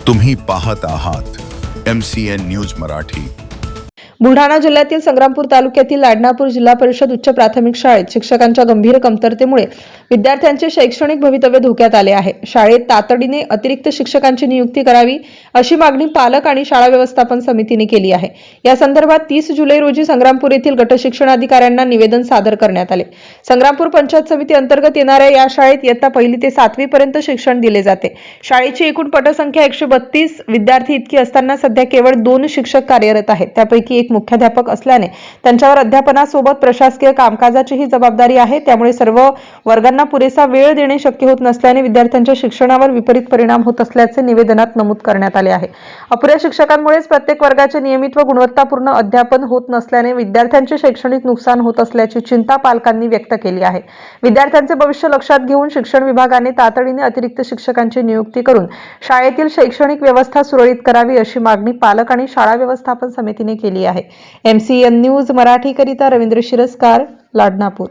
तुम्ही पाहत आहात MCN न्यूज मराठी। बुलढाणा जिल्ह्यातील संग्रामपूर तालुक्यातील लाडनापूर जिल्हा परिषद उच्च प्राथमिक शाळेत शिक्षकांच्या गंभीर कमतरतेमुळे विद्यार्थ्यांचे शैक्षणिक भवितव्य धोक्यात आले आहे। शाळेत तातडीने अतिरिक्त शिक्षकांची नियुक्ती करावी अशी मागणी पालक आणि शाळा व्यवस्थापन समितीने केली आहे। या संदर्भात 30 जुलै रोजी संग्रामपूर येथील गट शिक्षणाधिकाऱ्यांना निवेदन सादर करण्यात आले। संग्रामपूर पंचायत समिती अंतर्गत येणाऱ्या या शाळेत इयत्ता 1 ते 7वी पर्यंत शिक्षण दिले जाते। शाळेची एकूण पटसंख्या 132 विद्यार्थी इतकी असताना सध्या केवळ 2 शिक्षक कार्यरत आहेत। त्यापैकी एक मुख्याध्यापक असल्याने त्यांच्यावर अध्यापनासोबत प्रशासकीय कामकाजाचीही जबाबदारी आहे। त्यामुळे सर्व वर्गांना पुरेसा वेळ देणे शक्य होत नसल्याने विद्यार्थ्यांच्या शिक्षणावर विपरीत परिणाम होत असल्याचे निवेदनात नमूद करण्यात आले आहे। अपुऱ्या शिक्षकांमुळेच प्रत्येक वर्गाचे नियमित व गुणवत्तापूर्ण अध्यापन होत नसल्याने विद्यार्थ्यांचे शैक्षणिक नुकसान होत असल्याची चिंता पालकांनी व्यक्त केली आहे। विद्यार्थ्यांचे भविष्य लक्षात घेऊन शिक्षण विभागाने तातडीने अतिरिक्त शिक्षकांची नियुक्ती करून शाळेतील शैक्षणिक व्यवस्था सुरळीत करावी अशी मागणी पालक आणि शाळा व्यवस्थापन समितीने केली आहे। MCN न्यूज मराठी करिता रवींद्र शिरस्कार, लाडनापूर।